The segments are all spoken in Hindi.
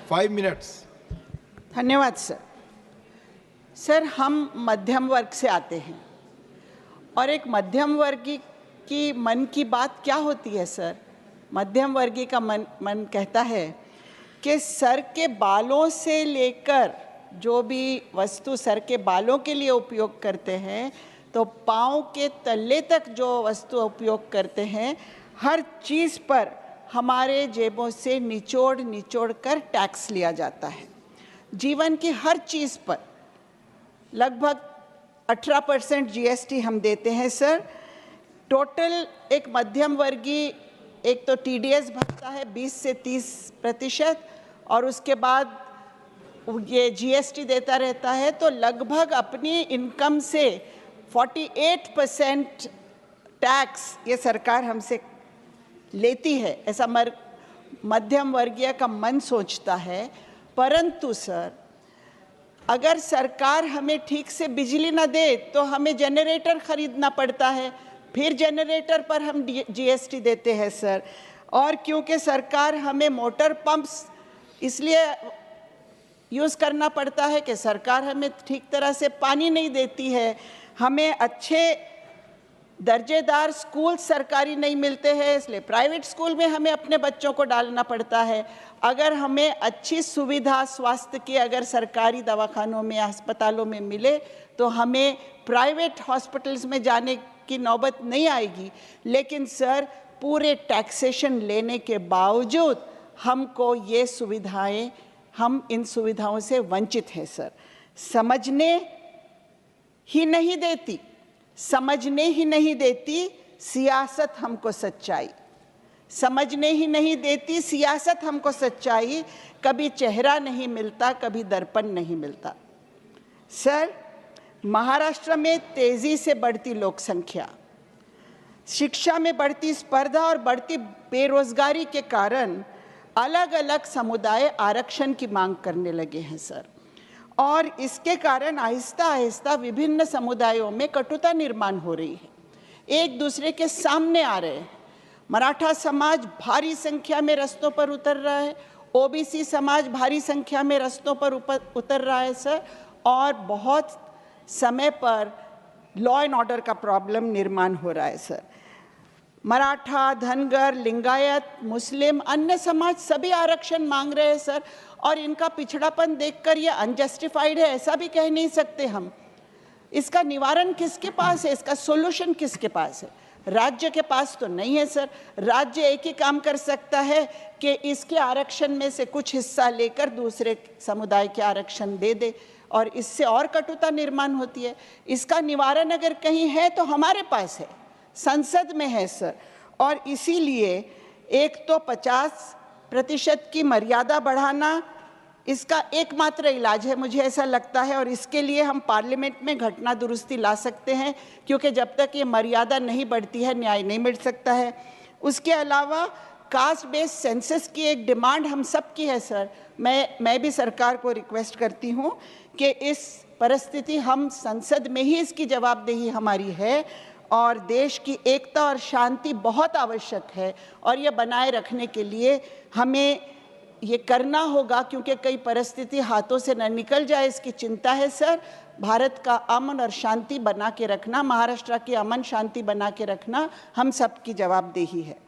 5 minutes. धन्यवाद सर। सर, हम मध्यम वर्ग से आते हैं और एक मध्यम वर्गी की मन की बात क्या होती है सर? मध्यम वर्गी का मन कहता है कि सर के बालों से लेकर जो भी वस्तु सर के बालों के लिए उपयोग करते हैं तो पाँव के तले तक जो वस्तु उपयोग करते हैं, हर चीज़ पर हमारे जेबों से निचोड़ कर टैक्स लिया जाता है। जीवन की हर चीज़ पर लगभग 18% जीएसटी हम देते हैं सर। टोटल एक मध्यम वर्गीय एक तो टीडीएस भरता है 20 से 30% और उसके बाद ये जीएसटी देता रहता है, तो लगभग अपनी इनकम से 48% टैक्स ये सरकार हमसे लेती है, ऐसा मध्यम वर्गीय का मन सोचता है। परंतु सर, अगर सरकार हमें ठीक से बिजली न दे तो हमें जनरेटर खरीदना पड़ता है, फिर जनरेटर पर हम जीएसटी देते हैं सर। और क्योंकि सरकार हमें मोटर पंप्स इसलिए यूज़ करना पड़ता है कि सरकार हमें ठीक तरह से पानी नहीं देती है, हमें अच्छे दर्जेदार स्कूल सरकारी नहीं मिलते हैं, इसलिए प्राइवेट स्कूल में हमें अपने बच्चों को डालना पड़ता है। अगर हमें अच्छी सुविधा स्वास्थ्य की अगर सरकारी दवाखानों में अस्पतालों में मिले तो हमें प्राइवेट हॉस्पिटल्स में जाने की नौबत नहीं आएगी। लेकिन सर, पूरे टैक्सेशन लेने के बावजूद हमको ये सुविधाएं, हम इन सुविधाओं से वंचित हैं सर। समझने ही नहीं देती सियासत हमको सच्चाई, समझने ही नहीं देती सियासत हमको सच्चाई। कभी चेहरा नहीं मिलता, कभी दर्पण नहीं मिलता। सर, महाराष्ट्र में तेजी से बढ़ती लोक संख्या, शिक्षा में बढ़ती स्पर्धा और बढ़ती बेरोजगारी के कारण अलग अलग समुदाय आरक्षण की मांग करने लगे हैं सर। और इसके कारण आहिस्ता आहिस्ता विभिन्न समुदायों में कटुता निर्माण हो रही है, एक दूसरे के सामने आ रहे हैं। मराठा समाज भारी संख्या में रास्तों पर उतर रहा है, ओबीसी समाज भारी संख्या में रास्तों पर उतर रहा है सर। और बहुत समय पर लॉ एंड ऑर्डर का प्रॉब्लम निर्माण हो रहा है सर। मराठा, धनगर, लिंगायत, मुस्लिम, अन्य समाज सभी आरक्षण मांग रहे हैं सर। और इनका पिछड़ापन देखकर ये अनजस्टिफाइड है ऐसा भी कह नहीं सकते हम। इसका निवारण किसके पास है, इसका सॉल्यूशन किसके पास है? राज्य के पास तो नहीं है सर। राज्य एक ही काम कर सकता है कि इसके आरक्षण में से कुछ हिस्सा लेकर दूसरे समुदाय के आरक्षण दे दे, और इससे और कटुता निर्माण होती है। इसका निवारण अगर कहीं है तो हमारे पास है, संसद में है सर। और इसीलिए एक तो 50% की मर्यादा बढ़ाना इसका एकमात्र इलाज है, मुझे ऐसा लगता है। और इसके लिए हम पार्लियामेंट में घटना दुरुस्ती ला सकते हैं, क्योंकि जब तक ये मर्यादा नहीं बढ़ती है न्याय नहीं मिल सकता है। उसके अलावा कास्ट बेस्ड सेंसस की एक डिमांड हम सब की है सर। मैं भी सरकार को रिक्वेस्ट करती हूँ कि इस परिस्थिति हम संसद में ही इसकी जवाबदेही हमारी है, और देश की एकता और शांति बहुत आवश्यक है, और ये बनाए रखने के लिए हमें ये करना होगा, क्योंकि कई परिस्थिति हाथों से न निकल जाए इसकी चिंता है सर। भारत का अमन और शांति बना के रखना, महाराष्ट्र की अमन शांति बना के रखना हम सब की जवाबदेही है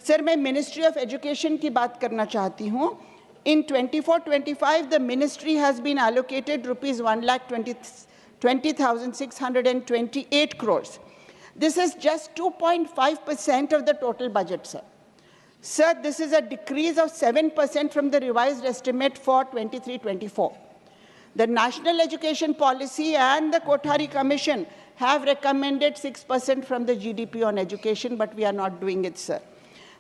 सर। मैं मिनिस्ट्री ऑफ एजुकेशन की बात करना चाहती हूँ। In 24-25 the ministry has been allocated ₹1,20,628 crores. This is just 2.5% of the total budget, sir. Sir, this is a decrease of 7% from the revised estimate for 23-24. The National Education Policy and the Kothari Commission have recommended 6% from the GDP on education, but we are not doing it, sir.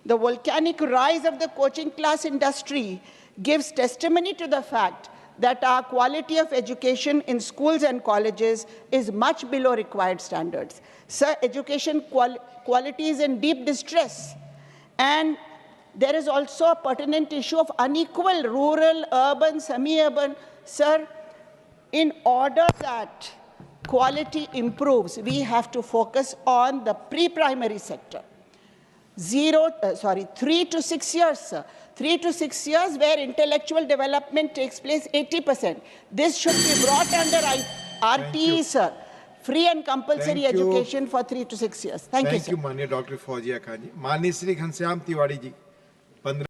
The volcanic rise of the coaching class industry gives testimony to the fact that our quality of education in schools and colleges is much below required standards. Sir, education quality is in deep distress. And there is also a pertinent issue of unequal rural, urban, semi-urban. Sir, in order that quality improves, we have to focus on the pre-primary sector. 3 to 6 years, sir. 3 to 6 years where intellectual development takes place 80%. This should be brought under RTE, sir. Free and compulsory education for 3 to 6 years. Thank you, sir. Thank you, माननीय डॉक्टर फौजिया खान जी. माननीय श्री घनश्याम तिवारी जी.